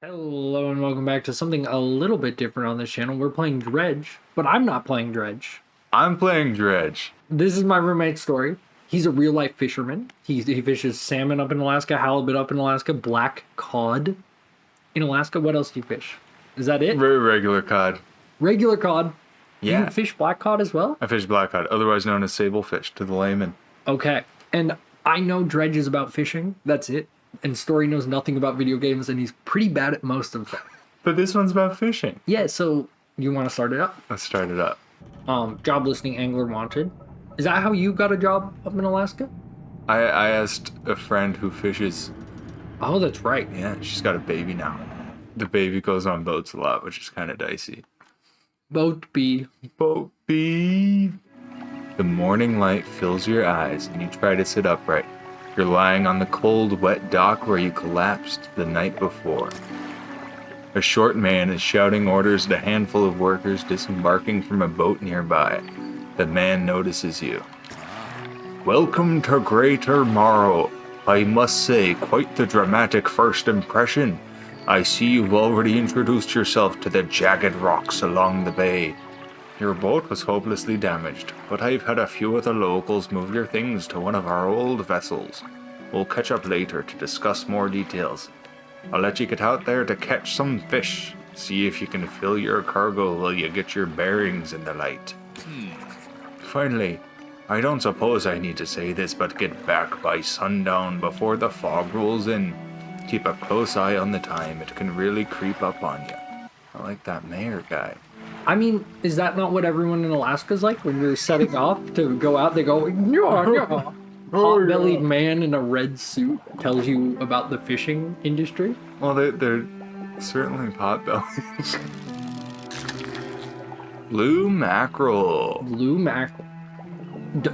Hello and welcome back to something a little bit different on this channel. We're playing Dredge, but I'm not playing Dredge. I'm playing Dredge. This is my roommate's story. He's a real-life fisherman. He fishes salmon up in Alaska, halibut up in Alaska, black cod in Alaska. What else do you fish? Is that it? Very regular cod. Regular cod. Yeah. You fish black cod as well? I fish black cod, otherwise known as sablefish to the layman. Okay. And I know Dredge is about fishing. That's it. And Story knows nothing about video games, and he's pretty bad at most of them. But this one's about fishing. Yeah, so you want to start it up? Let's start it up. Job listing, angler wanted. Is that how you got a job up in Alaska? I asked a friend who fishes. Oh, that's right. Yeah, she's got a baby now. The baby goes on boats a lot, which is kind of dicey. Boat B. Boat B. The morning light fills your eyes, and you try to sit upright. You're lying on the cold, wet dock where you collapsed the night before. A short man is shouting orders at a handful of workers disembarking from a boat nearby. The man notices you. Welcome to Greater Morrow. I must say, quite the dramatic first impression. I see you've already introduced yourself to the jagged rocks along the bay. Your boat was hopelessly damaged, but I've had a few of the locals move your things to one of our old vessels. We'll catch up later to discuss more details. I'll let you get out there to catch some fish. See if you can fill your cargo while you get your bearings in the light. Finally, I don't suppose I need to say this, but get back by sundown before the fog rolls in. Keep a close eye on the time. It can really creep up on you. I like that mayor guy. I mean, is that not what everyone in Alaska's like when you're setting off to go out? They go, yeah. Hot-bellied man in a red suit tells you about the fishing industry. Well, they're certainly pot-bellied. Blue mackerel. Blue mackerel.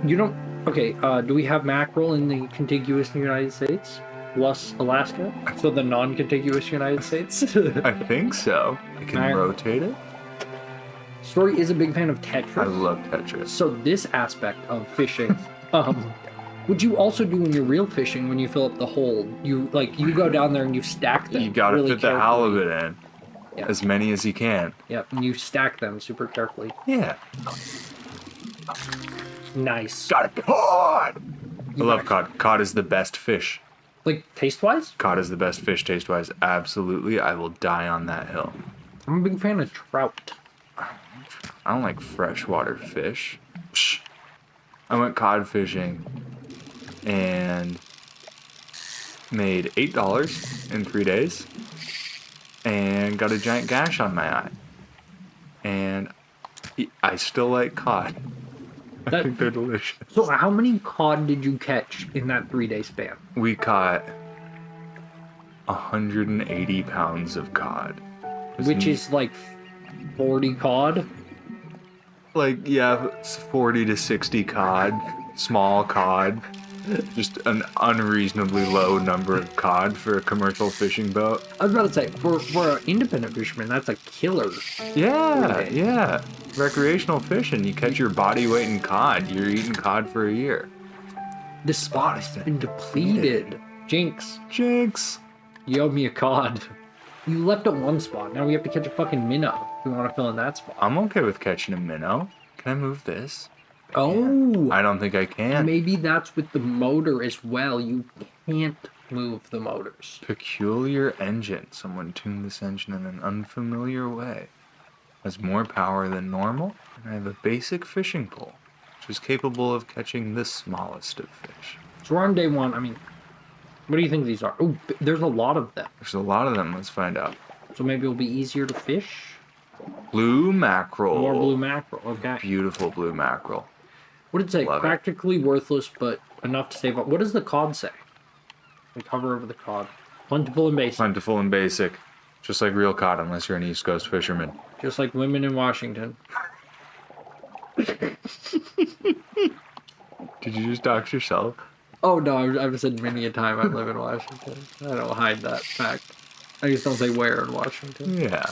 You don't... Okay, do we have mackerel in the contiguous United States? Plus Alaska? So the non-contiguous United States? I think so. I can rotate it. Story is a big fan of Tetris. I love Tetris. So this aspect of fishing, would you also do when you're real fishing when you fill up the hole? You go down there and you stack them. You gotta really fit the carefully. halibut in. Yeah. As many as you can. Yep, and you stack them super carefully. Yeah. Nice. Got a cod! I love cod. Cod is the best fish. Like, taste-wise? Cod is the best fish taste-wise. Absolutely. I will die on that hill. I'm a big fan of trout. I don't like freshwater fish. Psh. I went cod fishing and made $8 in 3 days and got a giant gash on my eye. And I still like cod. I think they're delicious. So how many cod did you catch in that 3-day span? We caught 180 pounds of cod. Which is like 40 cod? Like, yeah, it's 40 to 60 cod. Small cod. Just an unreasonably low number of cod for a commercial fishing boat. I was about to say, for an independent fisherman, that's a killer. Yeah. Recreational fishing. You catch your body weight in cod. You're eating cod for a year. This spot has been depleted. Jinx. You owe me a cod. You left at one spot. Now we have to catch a fucking minnow if we want to fill in that spot. I'm okay with catching a minnow. Can I move this? Oh. I don't think I can. Maybe that's with the motor as well. You can't move the motors. Peculiar engine. Someone tuned this engine in an unfamiliar way. Has more power than normal, and I have a basic fishing pole, which is capable of catching the smallest of fish. So we're on day one. I mean, what do you think these are? Oh, there's a lot of them. There's a lot of them. Let's find out. So maybe it'll be easier to fish? Blue mackerel. More blue mackerel. Okay. Beautiful blue mackerel. What did it say? Love Practically worthless, but enough to save up. What does the cod say? We cover over the cod. Plentiful and basic. Plentiful and basic. Just like real cod, unless you're an East Coast fisherman. Just like women in Washington. Did you just dox yourself? Oh, no, I've said many a time I live in Washington. I don't hide that fact. I just don't say where in Washington. Yeah.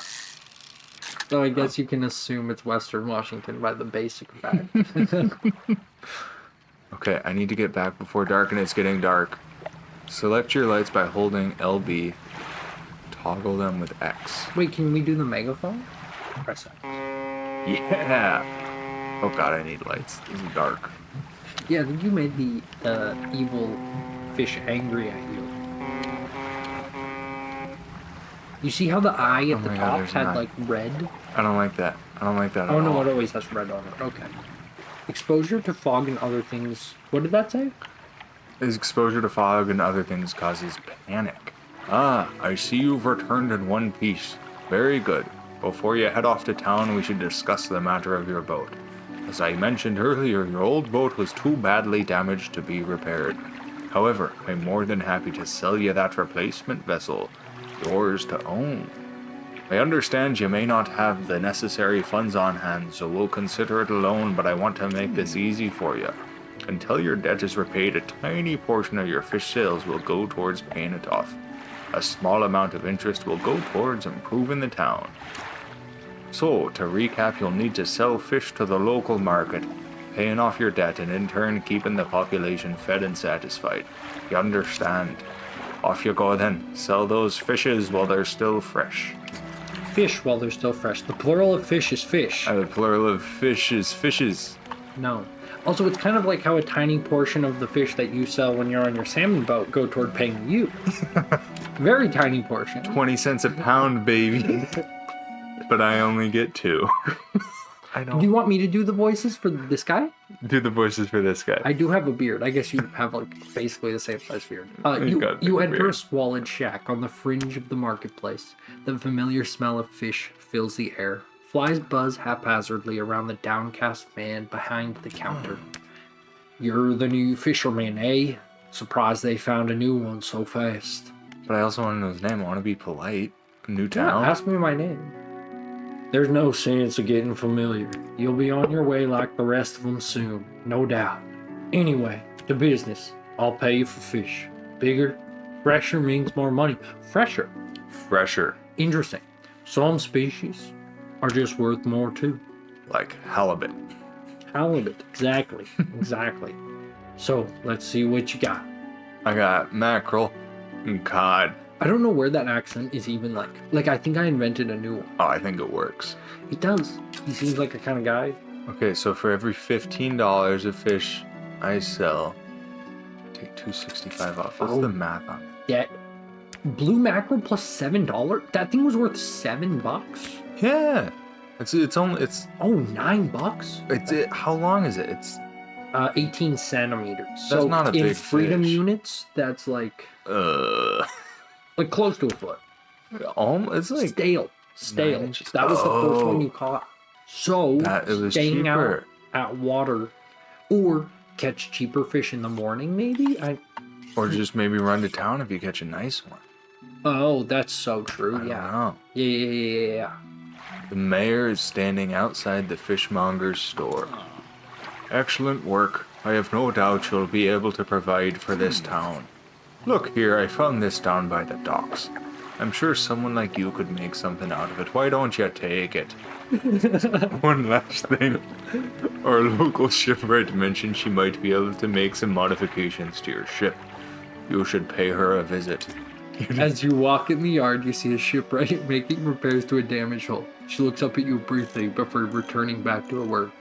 So I guess you can assume it's Western Washington by the basic fact. Okay, I need to get back before dark and it's getting dark. Select your lights by holding LB. toggle them with X. Wait, can we do the megaphone? Press X. Yeah. Oh god, I need lights. This is dark. Yeah, I think you made the evil fish angry at you. You see how the eye at the my God, top there's had an eye. like red? I don't like that. I don't like that at Oh no, all. it always has red on it. Okay. Exposure to fog and other things. What did that say? His exposure to fog and other things causes panic. Ah, I see you've returned in one piece. Very good. Before you head off to town, we should discuss the matter of your boat. As I mentioned earlier, your old boat was too badly damaged to be repaired. However, I'm more than happy to sell you that replacement vessel. Yours to own. I understand you may not have the necessary funds on hand, so we'll consider it a loan, but I want to make this easy for you. Until your debt is repaid, a tiny portion of your fish sales will go towards paying it off. A small amount of interest will go towards improving the town. So, to recap, you'll need to sell fish to the local market, paying off your debt and in turn keeping the population fed and satisfied. You understand? Off you go then. Sell those fishes while they're still fresh. Fish while they're still fresh. The plural of fish is fish. The plural of fish is fishes. No. Also, it's kind of like how a tiny portion of the fish that you sell when you're on your salmon boat go toward paying you. Very tiny portion. 20 cents a pound, baby. But I only get 2. I Do don't you want me to do the voices for this guy? do the voices for this guy. I do have a beard. I guess you have like basically the same size beard. He's got a You big enter a beard. squalid shack on the fringe of the marketplace. The familiar smell of fish fills the air. Flies buzz haphazardly around the downcast man behind the counter. You're the new fisherman, eh? Surprised they found a new one so fast. But I also want to know his name. I want to be polite. New Yeah, town. ask me my name. There's no sense of getting familiar. You'll be on your way like the rest of them soon, no doubt. Anyway, to business. I'll pay you for fish. Bigger, fresher means more money. Fresher. Fresher. Interesting. Some species are just worth more too. Like halibut. Halibut. Exactly. Exactly. So, let's see what you got. I got mackerel and cod. I don't know where that accent is even like. Like, I think I invented a new one. Oh, I think it works. It does. He seems like the kind of guy. Okay, so for every $15 of fish I sell, take $2.65 off. What's Oh. the math on it? That blue mackerel plus $7? That thing was worth $7? Yeah. It's only Oh, $9? how long is it? It's 18 centimeters. That's So not a in big freedom fish. units, that's like uh close to a foot. it's like Stale. 9 inches. That was the first one Oh. you caught. So That- it was staying cheaper. out at water or catch cheaper fish in the morning, maybe? or just maybe run to town if you catch a nice one. Oh, that's so true. I don't Yeah. know. Yeah. The mayor is standing outside the fishmonger's store. Excellent work. I have no doubt you'll be able to provide for this town. Look here, I found this down by the docks. I'm sure someone like you could make something out of it. Why don't you take it? One last thing. Our local shipwright mentioned she might be able to make some modifications to your ship. You should pay her a visit. As you walk in the yard, you see a shipwright making repairs to a damaged hull. She looks up at you briefly before returning back to her work.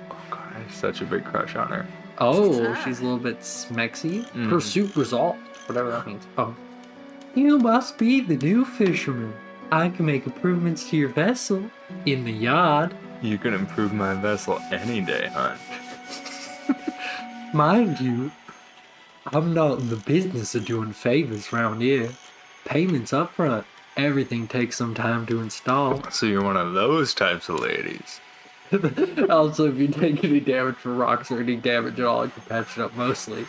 Oh god, I have such a big crush on her. Oh, she's a little bit smexy. Mm-hmm. Pursuit resolved. Whatever that means. Oh. You must be the new fisherman. I can make improvements to your vessel in the yard. You can improve my vessel any day, hon. Mind you, I'm not in the business of doing favors round here. Payments up front. Everything takes some time to install. So you're one of those types of ladies. Also, if you take any damage from rocks or any damage at all, I can patch it up mostly.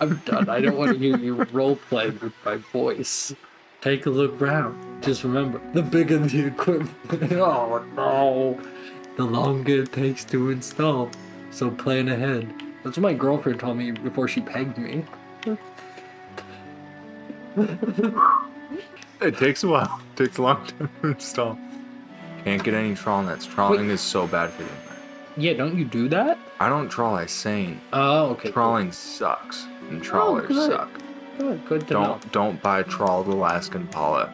I'm done. I don't want to hear you role play with my voice. Take a look round. Just remember, the bigger the equipment, oh no, the longer it takes to install. So plan ahead. That's what my girlfriend told me before she pegged me. It takes a while. It takes a long time to install. Can't get any trawl nets. Trawling is so bad for you. Yeah, don't you do that? I don't trawl, I seine. Oh, okay. Trawling sucks. And trawlers good. suck. Good to know. Don't buy trawled Alaskan pollock.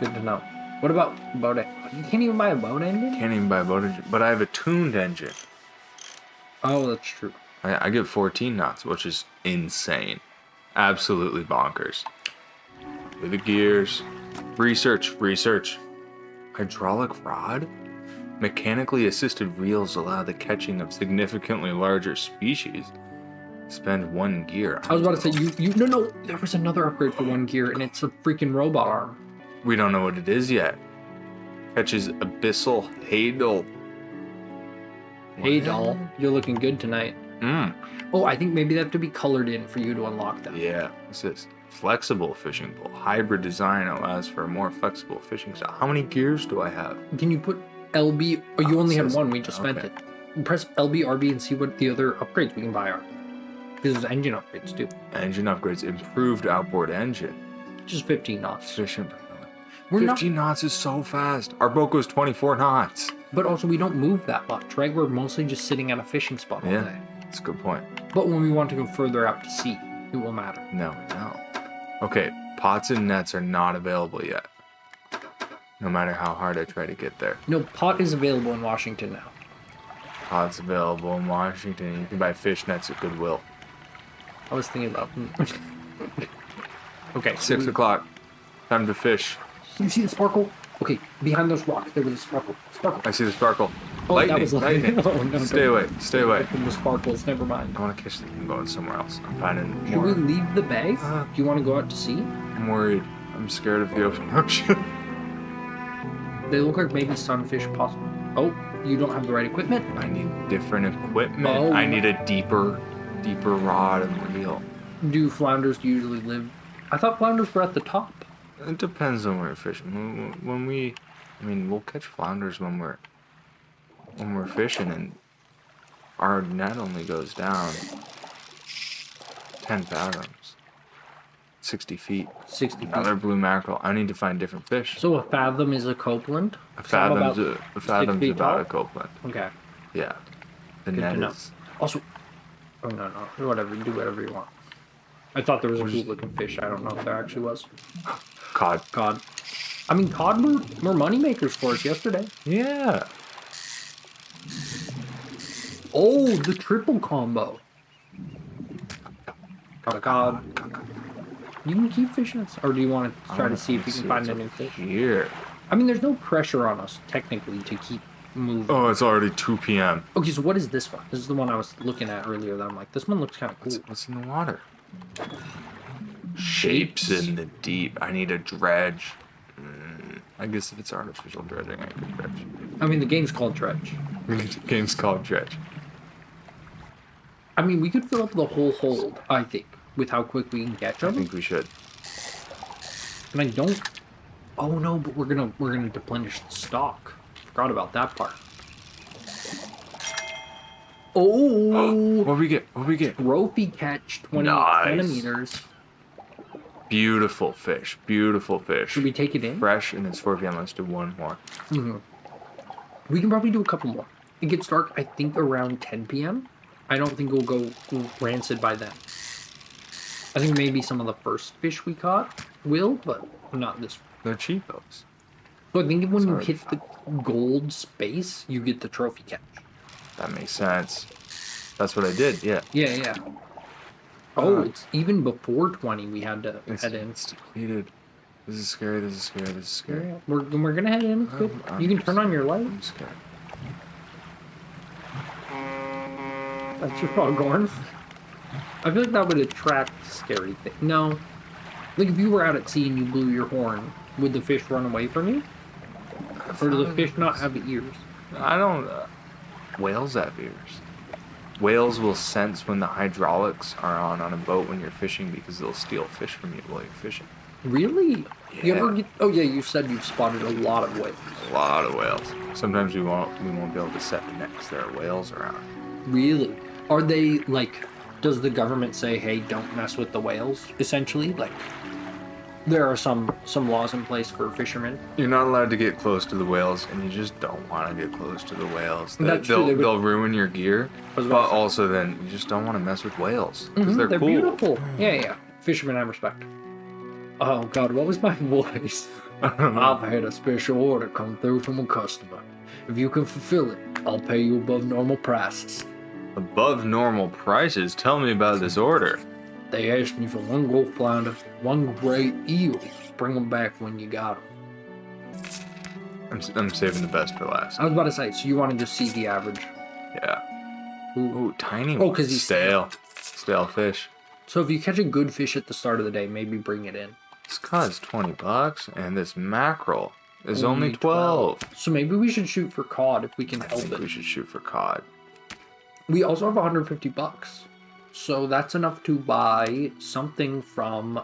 Good to know. What about boat? You can't even buy a boat engine? Can't even buy a boat engine, but I have a tuned engine. Oh, that's true. I get 14 knots, which is insane. Absolutely bonkers. With the gears. Research. Hydraulic rod? Mechanically assisted reels allow the catching of significantly larger species. Spend 1 gear. I was about to say, no, there was another upgrade for 1 gear, and it's a freaking robot arm. We don't know what it is yet. Catches abyssal hadal. Hey, doll, you're looking good tonight. Mm. Oh, I think maybe they have to be colored in for you to unlock them. Yeah, what's this? Flexible fishing pole. Hybrid design allows for a more flexible fishing style. How many gears do I have? Can you put LB? Oh, you only had one. We just spent okay. it. Press LB, RB, and see what the other upgrades we can buy are. Because there's engine upgrades too. Engine upgrades. Improved outboard engine. Just 15 knots. Efficient. We're 15 knots is so fast. Our boat goes 24 knots. But also, we don't move that much, right? We're mostly just sitting at a fishing spot all day. That's a good point. But when we want to go further out to sea, it will matter. No. Okay, pots and nets are not available yet. No matter how hard I try to get there. No, pot is available in Washington now. Pots available in Washington. You can buy fish nets at Goodwill. I was thinking about. Okay, 6 o'clock. Time to fish. You see the sparkle? Okay, behind those rocks, there was a sparkle. I see the sparkle. Oh, Lightning, that was lightning. Oh, no, Stay away. The sparkles, never mind. I want to catch the thing going somewhere else. I'm finding Should more. we leave the bay? Uh, Do you want to go out to sea? I'm worried. I'm scared of the open ocean. They look like maybe sunfish possible. Oh, you don't have the right equipment? I need different equipment. Oh. I need a deeper rod and reel. Do flounders usually live? I thought flounders were at the top. It depends on where you're fishing. We'll catch flounders when we're fishing, and our net only goes down 10 fathoms, 60 feet. 60 feet. Another blue mackerel. I need to find different fish. So a fathom is a copeland? A fathom's feet about a tall? copeland. Okay. Yeah. The Good net to know. is. Also, oh no, whatever, do whatever you want. I thought there was a cool looking fish. I don't know if there actually was. Cod. Cod. I mean, cod were money makers for us yesterday. Yeah. Oh, the triple combo. Cod. You can keep fishing, or do you want to try to see if you can find any fish? Here. I mean, there's no pressure on us technically to keep moving. Oh, it's already 2 p.m. Okay, so what is this one? This is the one I was looking at earlier. That I'm like, this one looks kind of cool. What's in the water? Shapes in the deep. I need a dredge. I guess if it's artificial dredging, I could dredge. I mean, the game's called Dredge. The game's called Dredge. I mean, we could fill up the whole hold, I think, with how quick we can catch I them. think we should. And I don't. Oh no, but we're gonna deplenish the stock. Forgot about that part. Oh! What we get? Trophy catch, 20 Nice. centimeters. Beautiful fish. Should we take it in? Fresh, and it's 4 p.m. Let's do one more. Mm-hmm. We can probably do a couple more. It gets dark, I think, around 10 p.m. I don't think we'll go rancid by then. I think maybe some of the first fish we caught will, but not this one. They're cheapos. So I think when you Sorry. hit the gold space, you get the trophy catch. That makes sense. That's what I did, yeah. Yeah. Oh, it's even before 20 we had to head in. It's depleted. This is scary. Yeah, we're gonna head in. It's good. You can turn on your light. I'm scared. That's your foghorn. I feel like that would attract scary things. No. Like if you were out at sea and you blew your horn, would the fish run away from you? Or do the fish not have ears? I don't... whales have ears. Whales will sense when the hydraulics are on a boat when you're fishing because they'll steal fish from you while you're fishing. Really? You Yeah. ever get... Oh yeah, you said you've spotted a lot of whales. A lot of whales. Sometimes we won't be able to set nets. There are whales around. Really? Are they, like... Does the government say, hey, don't mess with the whales, essentially? Like, there are some laws in place for fishermen. You're not allowed to get close to the whales, and you just don't want to get close to the whales. That's true, They'll ruin your gear, was but about to say. also then you just don't want to mess with whales because they're cool. beautiful. Yeah. Fishermen have respect. Oh god, what was my voice? I've had a special order come through from a customer. If you can fulfill it, I'll pay you above normal prices. Above normal prices? Tell me about this order. They asked me for one gold flounder, one great eel. Bring them back when you got them. I'm saving the best for last. I was about to say, so you want to just see the average? Yeah. Ooh, tiny Oh, one. because he's stale. Stale fish. So if you catch a good fish at the start of the day, maybe bring it in. This cod's $20, and this mackerel is only 12. So maybe we should shoot for cod if we can I help think it. we should shoot for cod. We also have $150. So that's enough to buy something from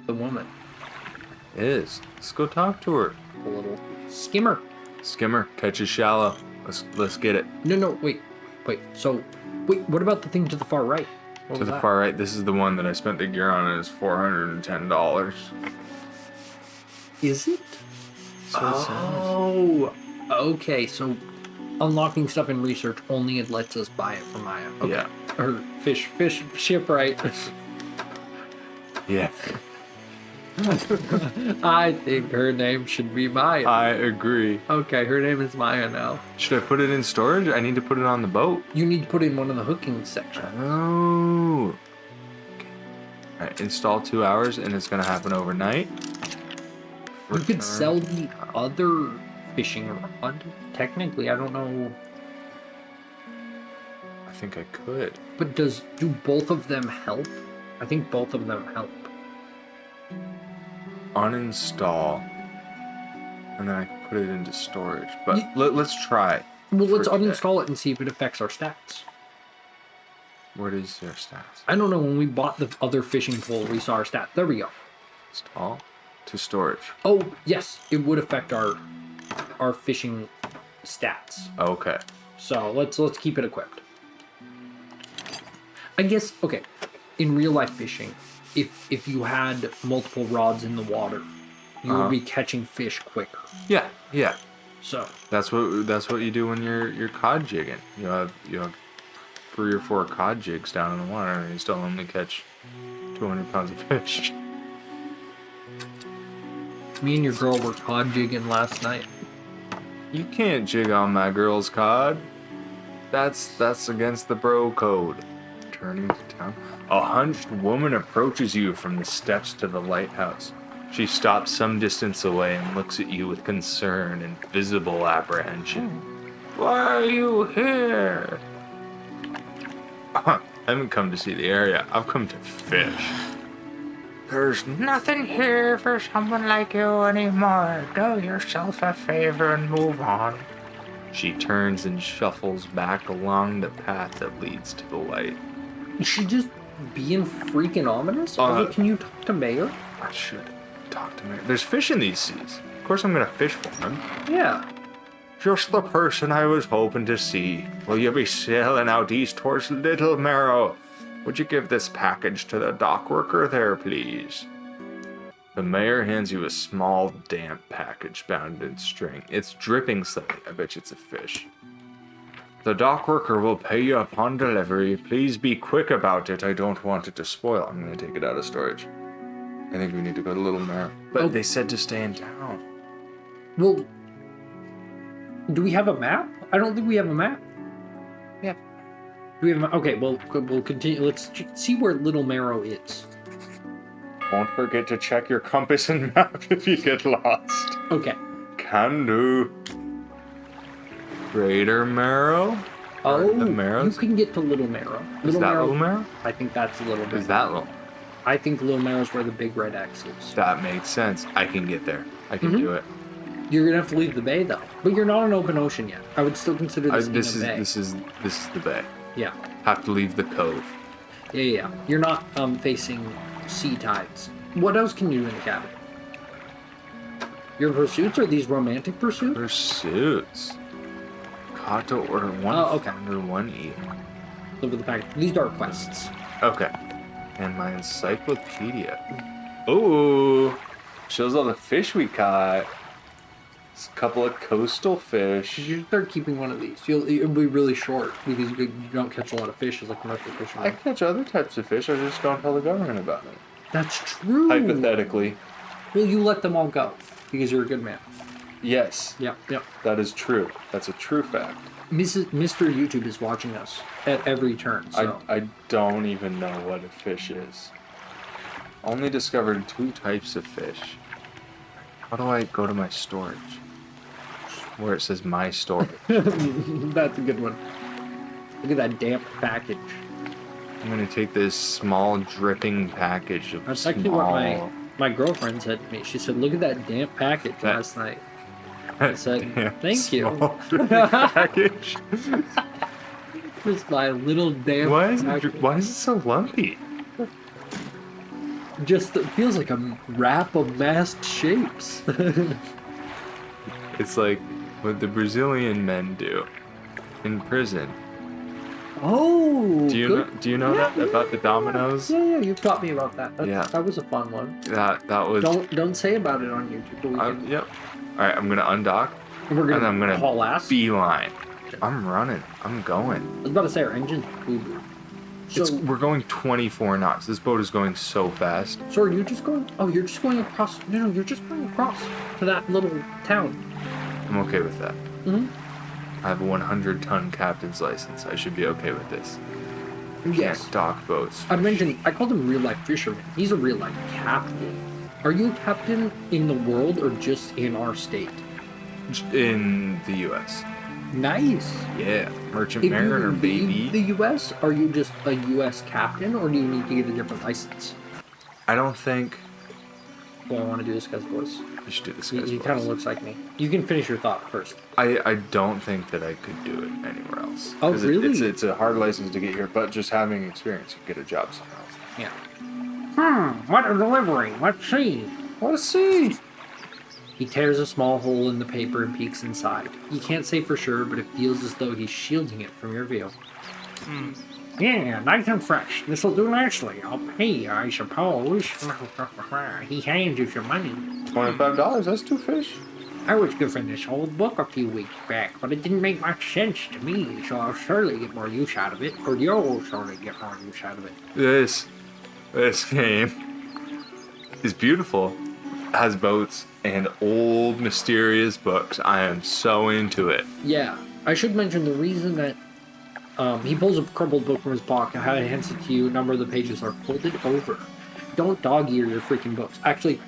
the woman. It is. Let's go talk to her. A little skimmer. Skimmer, catches shallow. Let's get it. No, wait. So, what about the thing to the far right? What To was the that? far right, this is the one that I spent the gear on, and it's $410. Is it? That's what it says. Oh, okay. So, unlocking stuff in research only it lets us buy it from Maya. Okay. Yeah. Or fish, shipwright. Yeah. I think her name should be Maya. I agree. Okay, her name is Maya now. Should I put it in storage? I need to put it on the boat. You need to put it in one of the hooking sections. Oh. Okay. Alright, install 2 hours, and it's going to happen overnight. You could sell the other fishing rod. Technically, I don't know. I think I could. But do both of them help? I think both of them help. Uninstall, and then I can put it into storage. But let's try. Well, let's for today. uninstall it and see if it affects our stats. What is your stats? I don't know. When we bought the other fishing pole, we saw our stats. There we go. Install to storage. Oh, yes. It would affect our fishing stats. Okay. So let's keep it equipped. I guess, okay, in real life fishing, if you had multiple rods in the water, you would be catching fish quicker. Yeah. So That's what you do when you're cod jigging. You have 3 or 4 cod jigs down in the water, and you still only catch 200 pounds of fish. me and your girl were cod jigging last night. You can't jig on my girl's cod. That's against the bro code. Turning to town. A hunched woman approaches you from the steps to the lighthouse. She stops some distance away and looks at you with concern and visible apprehension. Why are you here? I haven't come to see the area. I've come to fish. There's nothing here for someone like you anymore. Do yourself a favor and move on. She turns and shuffles back along the path that leads to the light. Is she just being freaking ominous? Or can you talk to Mayor? I should talk to me. There's fish in these seas. Of course I'm gonna fish for them. Yeah. Just the person I was hoping to see. Will you be sailing out east towards Little Marrow? Would you give this package to the dock worker there, please? The mayor hands you a small, damp package bound in string. It's dripping slightly. I bet you it's a fish. The dock worker will pay you upon delivery. Please be quick about it. I don't want it to spoil. I'm going to take it out of storage. I think we need to go to Little Marrow. But they said to stay in town. Well, do we have a map? I don't think we have a map. Yeah. Do we have a map? Okay, well, we'll continue. Let's see where Little Marrow is. Don't forget to check your compass and map if you get lost. Okay. Can do. Greater Marrow? Oh, the Marrows? you can get to Little Marrow. Is that Little Marrow? I think that's Little Marrow. Is that Little? I think Little Marrow's where the big red X is. That makes sense. I can get there. I can do it. You're gonna have to leave the bay though, but you're not on open ocean yet. I would still consider this, a bay. This is the bay. Yeah. Have to leave the cove. Yeah. You're not facing sea tides. What else can you do in the cabin? Your pursuits are these romantic pursuits? Pursuits. Caught to order one okay. under one eel. Live with the package. These are quests. Okay. And my encyclopedia. Ooh. Shows all the fish we caught. It's a couple of coastal fish. You should start keeping one of these. It'll be really short because you don't catch a lot of fish as a commercial fisherman. I catch other types of fish. I just don't tell the government about it. That's true. Hypothetically. Well, you let them all go because you're a good man. Yes, Yep, yep. that is true. That's a true fact. Mr. YouTube is watching us at every turn, so. I don't even know what a fish is. Only discovered 2 types of fish. How do I go to my storage? Where it says my storage. That's a good one. Look at that damp package. I'm gonna take this small dripping package of That's small... actually what my girlfriend said to me. She said, look at that damp package last night. I said, thank you. Package. Just my little damp package. Why is it so lumpy? Just it feels like a wrap of masked shapes. It's like what the Brazilian men do in prison. Oh, Do you know that about the dominoes? Yeah, you've taught me about that. Yeah. That was a fun one. That was. Don't say about it on YouTube. But we can, Yep. All right, I'm gonna undock. we're gonna And I'm gonna haul ass. beeline. I'm running. I'm going. I was about to say our engine's boo-boo. We're going 24 knots. This boat is going so fast. So are you just going? Oh, you're just going across. No, you're just going across to that little town. I'm okay with that. Mm-hmm. I have a 100-ton captain's license. I should be okay with this. Yes. Can't dock boats. I called him real life fisherman. He's a real life captain. Are you a captain in the world or just in our state? In the U.S. Nice. Yeah, merchant If mariner, you baby. leave the U.S., are you just a U.S. captain, or do you need to get a different license? I don't think Well, I want to do this guy's voice. you should do this. He Guy's kind of voice. looks like me. You can finish your thought first. I don't think that I could do it anywhere else. Oh, 'Cause really? It's a hard license to get here, but just having experience, you can get a job somewhere else. Yeah. What a delivery. Let's see. Let's see. He tears a small hole in the paper and peeks inside. You can't say for sure, but it feels as though he's shielding it from your view. Yeah, nice and fresh. This'll do nicely. I'll pay you, I suppose. He hands you some money. $25, that's 2 fish. I was given this old book a few weeks back, but it didn't make much sense to me, so I'll surely get more use out of it, or you'll surely get more use out of it. This game is beautiful. Has boats and old mysterious books. I am so into it. Yeah, I should mention the reason that he pulls a crumpled book from his pocket, hands it to you, a number of the pages are folded over. Don't dog-ear your freaking books. Actually,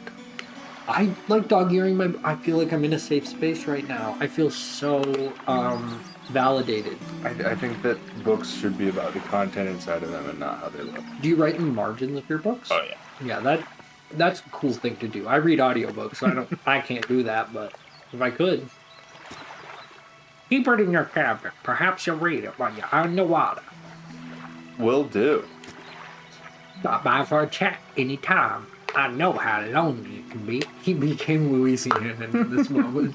I like dog-earing my... I feel like I'm in a safe space right now. I feel so validated. I think that books should be about the content inside of them and not how they look. Do you write in the margins of your books? Oh, yeah. Yeah, that's a cool thing to do. I read audiobooks, so I can't do that, but if I could. Keep it in your cabinet. Perhaps you'll read it while you're on the water. Will do. Stop by for a chat anytime. I know how lonely it can be. He became Louisianan in this moment.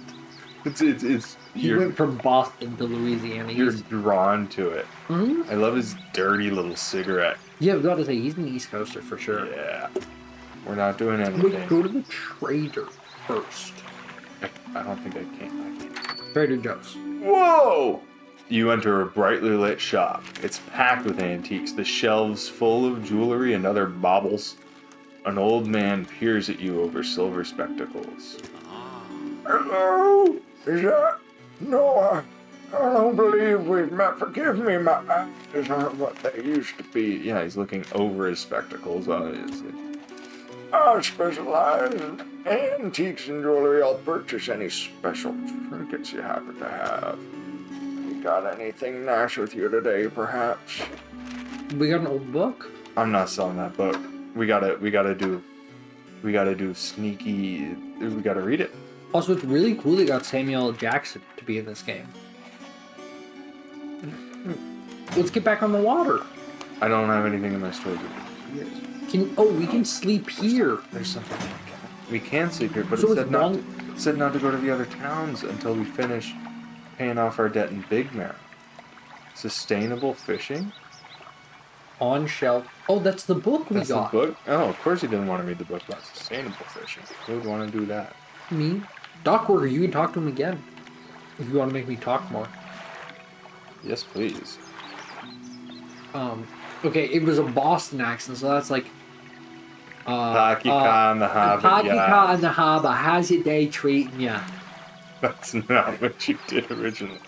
He went from Boston to Louisiana. You're drawn to it. Mm-hmm. I love his dirty little cigarette. Yeah, I was about to say, he's an East Coaster for sure. Yeah. We're not doing We anything. go to the trader first. I don't think I can. Trader Joe's. Whoa! You enter a brightly lit shop. It's packed with antiques, the shelves full of jewelry and other baubles. An old man peers at you over silver spectacles. Hello? Is that... No, I don't believe we've met. Forgive me, my eyes aren't what they used to be. Yeah, he's looking over his spectacles, obviously. I specialize in antiques and jewelry. I'll purchase any special trinkets you happen to have. You got anything nice with you today, perhaps? We got an old book? I'm not selling that book. We gotta do sneaky. We gotta read it. Also, it's really cool they got Samuel L. Jackson to be in this game. Let's get back on the water. I don't have anything in my storage. We can sleep here. There's something we can sleep here, but So it it's said not to go to the other towns until we finish paying off our debt in Big Mare. Sustainable fishing? On shelf. Oh, that's the book we That's got. the book? Oh, of course you didn't want to read the book about sustainable fishing. Who would want to do that? Me? Doc Worker, you can talk to him again. If you want to make me talk more. Yes, please. Okay, it was a Boston accent, so that's like... Pakika in the harbor. Pakika in the harbor. How's your day treating you? That's not what you did originally.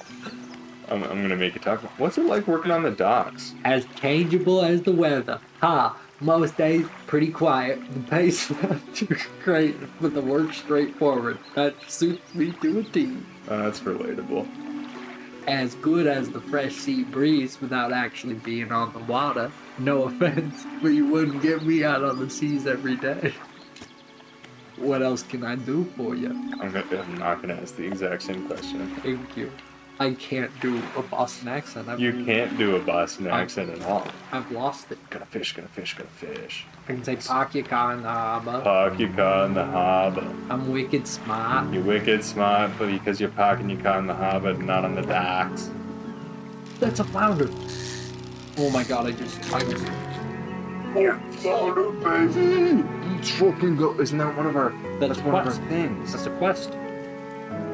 I'm gonna make you talk. What's it like working on the docks? As changeable as the weather. Ha! Most days pretty quiet. The pace not too great, but the work's straightforward. That suits me to a T. That's relatable. As good as the fresh sea breeze without actually being on the water. No offense, but you wouldn't get me out on the seas every day. What else can I do for you? I'm not gonna ask the exact same question. Thank you. I can't do a Boston accent. You can't do a Boston accent at all. I've lost it. Gotta fish, gotta fish, gotta fish. I can say Pakika in the harbor. Pakika in the harbor. I'm wicked smart. You're wicked smart, but because you're parking your car in the harbor, not on the docks. That's a flounder. Oh my god, I just. Oh, flounder, baby! Let's fucking go. Isn't that one of our? That's one of our things. That's a quest.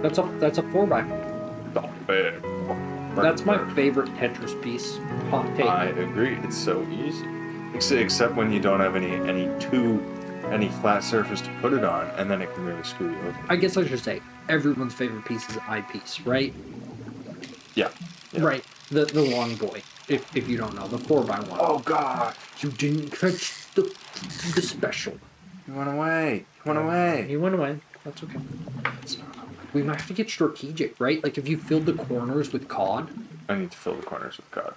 That's a 4x. Oh, babe. That's my favorite Tetris piece. Hot take. I agree. It's so easy. Except when you don't have any flat surface to put it on, and then it can really screw you over. I guess I should say everyone's favorite piece is eyepiece, right? Yeah. Right. The long boy. If you don't know, the 4x1. Oh god! You didn't catch the special. He went away. He went away. He went away. That's okay. We might have to get strategic, right? Like if you filled the corners with cod. I need to fill the corners with cod.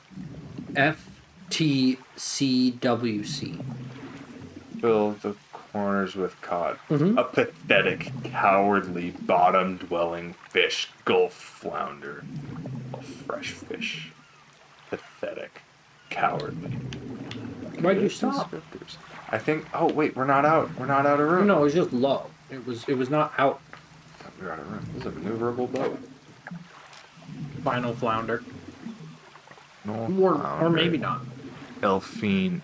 FTCWC. Fill the corners with cod. Mm-hmm. A pathetic, cowardly, bottom-dwelling fish, gulf flounder. A fresh fish. Pathetic, cowardly. Why'd you stop? Descriptors. I think. Oh wait, we're not out. We're not out of room. No, it was just low. It was not out. I thought we were out of room. This is a maneuverable boat. Final flounder. No Or maybe not. Elfine.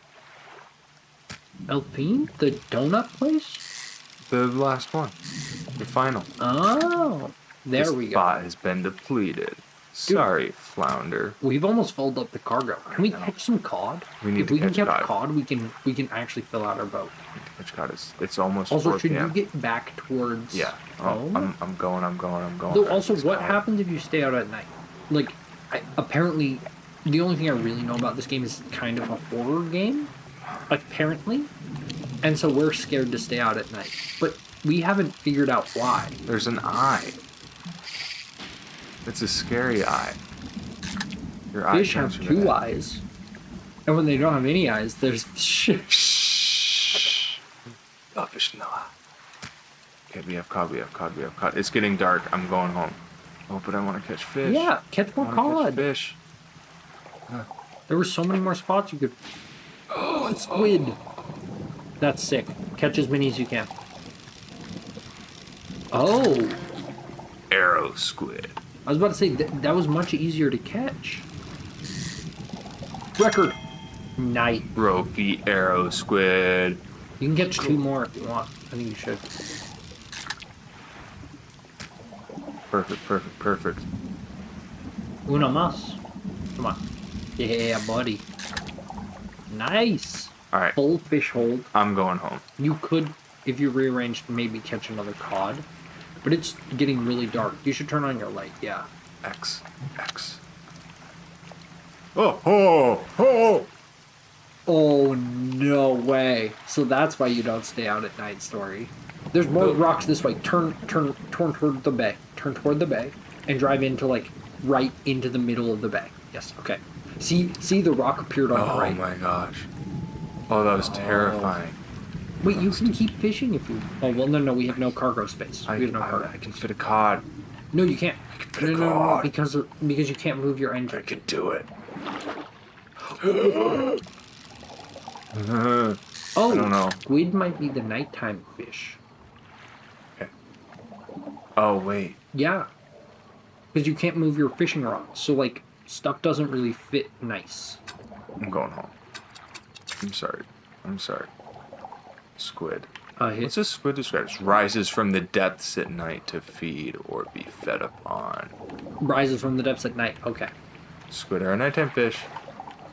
Elfine? The donut place? The last one. The final. Oh. There we This go. spot has been depleted. Sorry, flounder. We've almost filled up the cargo. Can we catch some cod? We need if to we can catch catch cod. cod, we can actually fill out our boat. Which cod is? It's almost Also, 4 should p.m. you get back towards Yeah. Oh, home? I'm going. Though also, what happens if you stay out at night? Like, apparently, the only thing I really know about this game is kind of a horror game, apparently, and so we're scared to stay out at night. But we haven't figured out why. There's an eye. It's a scary eye. Your eye Fish turns have from 2 the- eyes, and when they don't have any eyes, there's shit. Shh. Oh, fish no. Okay, we have cod. It's getting dark. I'm going home. Oh, but I want to catch fish. Yeah, catch more I wanna catch cod. fish. There were so many more spots you could. Oh, a squid. That's sick. Catch as many as you can. Oh, Arrow squid. I was about to say that was much easier to catch. Record. Night. Ropey arrow squid. You can catch 2 more if you want. I think you should. Perfect. Uno mas. Come on. Yeah, buddy. Nice. All right, Full fish hold. I'm going home. You could, if you rearranged, maybe catch another cod. But it's getting really dark. You should turn on your light, yeah. X. Oh. Oh, no way. So that's why you don't stay out at night, story. There's more rocks this way. Turn toward the bay. Turn toward the bay and drive into, like, right into the middle of the bay. Yes, okay. See the rock appeared on the right. Oh my gosh. Oh, that was terrifying. Wait, you can keep fishing if you... Oh, well, no, we have no cargo space. We have no cargo. I can fit a cod. No, you can't. I can fit a No, cod. because you can't move your engine. I can do it. Oh, I don't know. Squid might be the nighttime fish. Okay. Oh, wait. Yeah. Because you can't move your fishing rod. So, like, stuff doesn't really fit nice. I'm going home. I'm sorry. Squid. Hit. What's a squid described as? Rises from the depths at night to feed or be fed upon. Rises from the depths at night. Okay. Squid are a nighttime fish.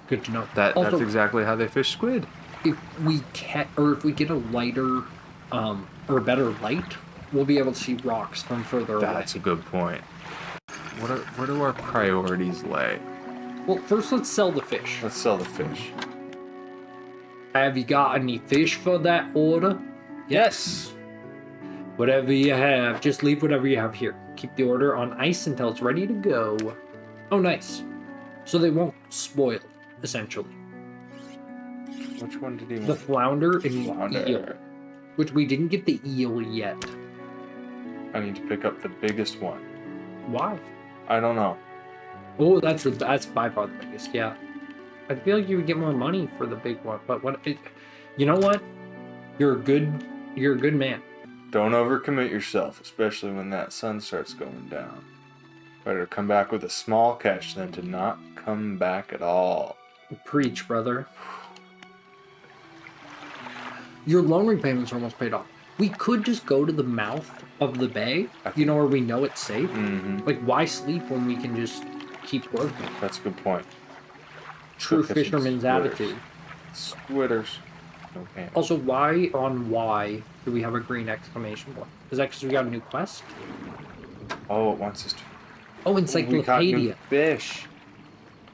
Good to know. That's Also, exactly how they fish squid. if we can, or if we get a lighter, or a better light, we'll be able to see rocks from further That's a good point. Where do our priorities lay? Well, first let's sell the fish. Let's sell the fish. Have you got any fish for that order? Yes. Whatever you have, just leave whatever you have here. Keep the order on ice until it's ready to go. Oh, nice. So they won't spoil, essentially. Which one did he want? The flounder and Flounder. eel. Which we didn't get the eel yet. I need to pick up the biggest one. Why? I don't know. Oh, that's by far the biggest, yeah. I feel like you would get more money for the big one, but you know what? You're a good man. Don't overcommit yourself, especially when that sun starts going down. Better come back with a small catch than to not come back at all. Preach, brother. Your loan repayments are almost paid off. We could just go to the mouth of the bay, where we know it's safe. Mm-hmm. Like, why sleep when we can just keep working? That's a good point. True Catching fisherman's squitters. attitude. Squitters. No pain. Also, why do we have a green exclamation point? Is that because we got a new quest? Oh, it wants us to... Oh, We caught new encyclopedia. fish.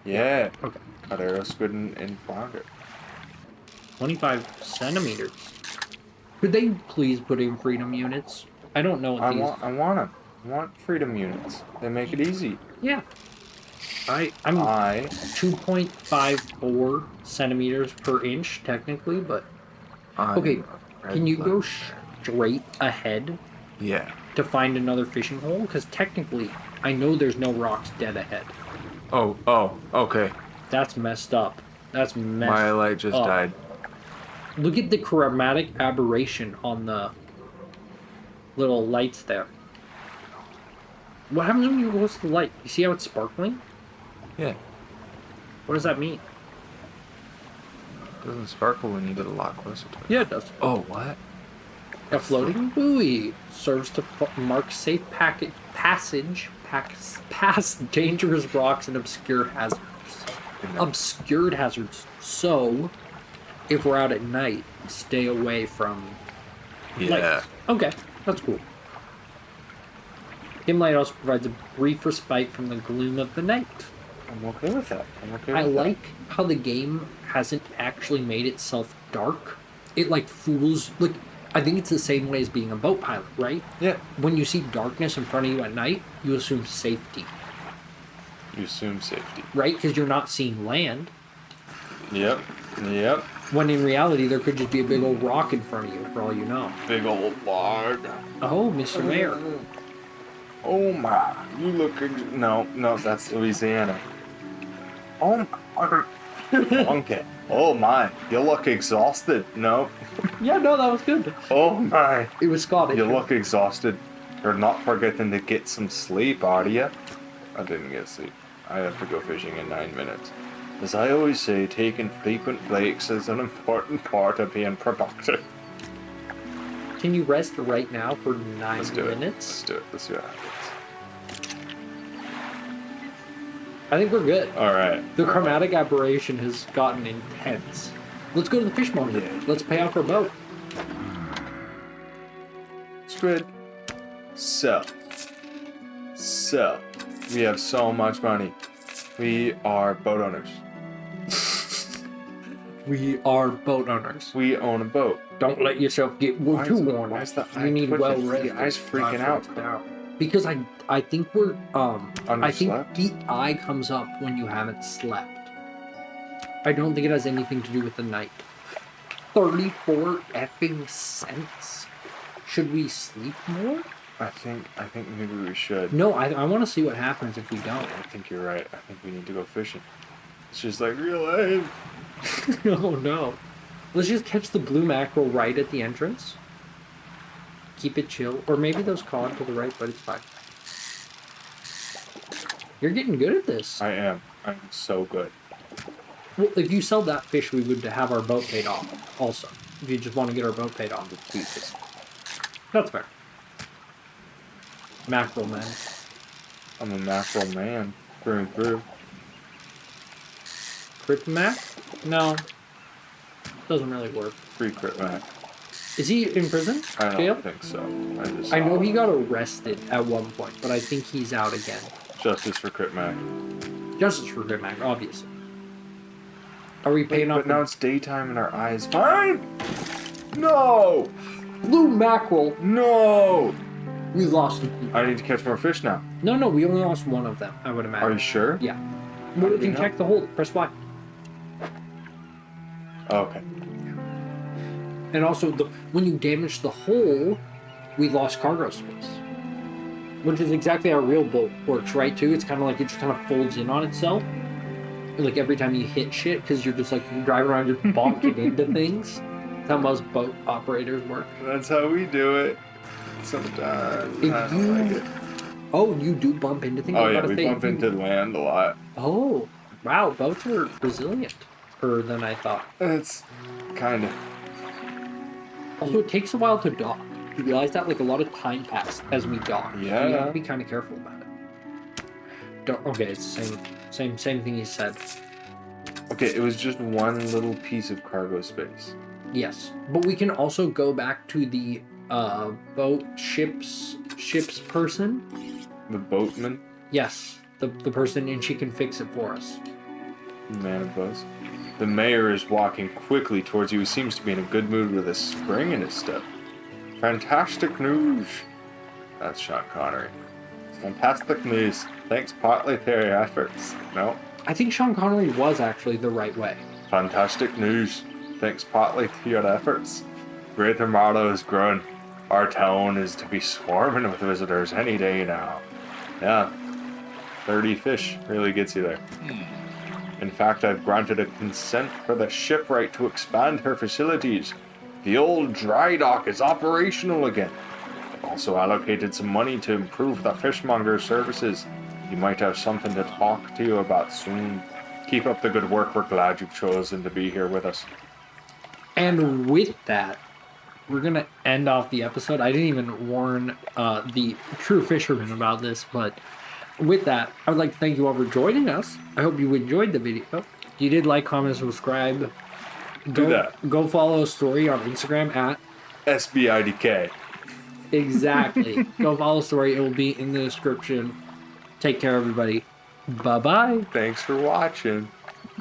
Yeah. Okay. Caught arrow squid and flounder. 25 centimeters. Could they please put in freedom units? I don't know what these... I want them. I want freedom units. They make it easy. Yeah. I'm 2.54 centimeters per inch, technically, but... Okay, can you go straight ahead Yeah. to find another fishing hole? Because technically, I know there's no rocks dead ahead. Oh, okay. That's messed up. That's messed My light just up. died. Look at the chromatic aberration on the little lights there. What happens when you close the light? You see how it's sparkling? Yeah. What does that mean? It doesn't sparkle when you get a lot closer to it. Yeah, it does. Oh, what? A floating buoy serves to mark safe passage past dangerous rocks and obscure hazards. Obscured hazards. So, if we're out at night, stay away from lights. Okay, that's cool. Dim light also provides a brief respite from the gloom of the night. I'm okay with that. I like how the game hasn't actually made itself dark. It fools. I think it's the same way as being a boat pilot, right? Yeah. When you see darkness in front of you at night, you assume safety, You assume safety. right? Because you're not seeing land. Yep. When in reality, there could just be a big old rock in front of you, for all you know. Big old log. Oh, Mr. Mayor. Oh my. You look... No, that's Louisiana. Oh my. Okay. Oh my. You look exhausted. No. Yeah, no, that was good. Oh my. It was Scottish. You look exhausted. You're not forgetting to get some sleep, are you? I didn't get sleep. I have to go fishing in 9 minutes. As I always say, taking frequent breaks is an important part of being productive. Can you rest right now for 9 Let's do it. minutes? Let's do it. Let's see what happens. I think we're good. Alright. The chromatic aberration has gotten intense. Let's go to the fish market. Yeah. Let's pay off our boat. Squid. Sell. We have so much money. We are boat owners. We are boat owners. We own a boat. Don't let yourself get too worn. Why is the You need well rest. The eye's freaking out. Because I think we're I think Underslept? the eye comes up when you haven't slept. I don't think it has anything to do with the night. 34 effing cents. Should we sleep more? I think maybe we should. No, I want to see what happens if we don't. I think you're right. I think we need to go fishing. It's just like real life. Oh no. Let's just catch the blue mackerel right at the entrance. Keep it chill. Or maybe those cod to the right, but it's fine. You're getting good at this. I am. I'm so good. Well, if you sell that fish, we would have our boat paid off also. If you just want to get our boat paid off. Jesus. That's fair. Mackerel man. I'm a mackerel man. Through and through. Crit mac? No. doesn't really work. Free crit mac. Is he in prison? I don't Jail? think so. I know he got arrested at one point, but I think he's out again. Justice for crit mac. Justice for Grim Mac, obviously. Are we paying off? But now it's daytime and our eyes. Fine. No. Blue mackerel. No. We lost them. I need to catch more fish now. No, we only lost one of them, I would imagine. Are you sure? Yeah. Well, we can check the hole. Press Y. Oh, okay. And also, when you damage the hole, we lost cargo space. Which is exactly how a real boat works, right, too? It's kind of like it just kind of folds in on itself. Like every time you hit shit, because you're just like driving around just bonking into things. That's how most boat operators work. That's how we do it. Sometimes. If I don't like it. Oh, you do bump into things? Oh, yeah, we bump into land a lot. Oh, wow, boats are resilient than I thought. It's kind of. Also, it takes a while to dock. You realize that? Like, a lot of time passed as we dock. Yeah. You have to be kind of careful about it. Okay, it's the same thing you said. Okay, it was just one little piece of cargo space. Yes, but we can also go back to the ship's person. The boatman? Yes, the person, and she can fix it for us. Man of Buzz. The mayor is walking quickly towards you. He seems to be in a good mood with a spring in his step. Fantastic news. That's Sean Connery. Fantastic news. Thanks partly to your efforts. No. I think Sean Connery was actually the right way. Fantastic news. Thanks partly to your efforts. Greater Marlow has grown. Our town is to be swarming with visitors any day now. Yeah. 30 fish really gets you there. In fact, I've granted a consent for the shipwright to expand her facilities. The old dry dock is operational again. I've also allocated some money to improve the fishmonger's services. He might have something to talk to you about soon. Keep up the good work. We're glad you've chosen to be here with us. And with that, we're going to end off the episode. I didn't even warn the true fisherman about this, but with that, I would like to thank you all for joining us. I hope you enjoyed the video. If you did, like, comment, subscribe. Go follow Story on Instagram at SBIDK. Exactly. Go follow Story. It will be in the description. Take care, everybody. Bye-bye. Thanks for watching.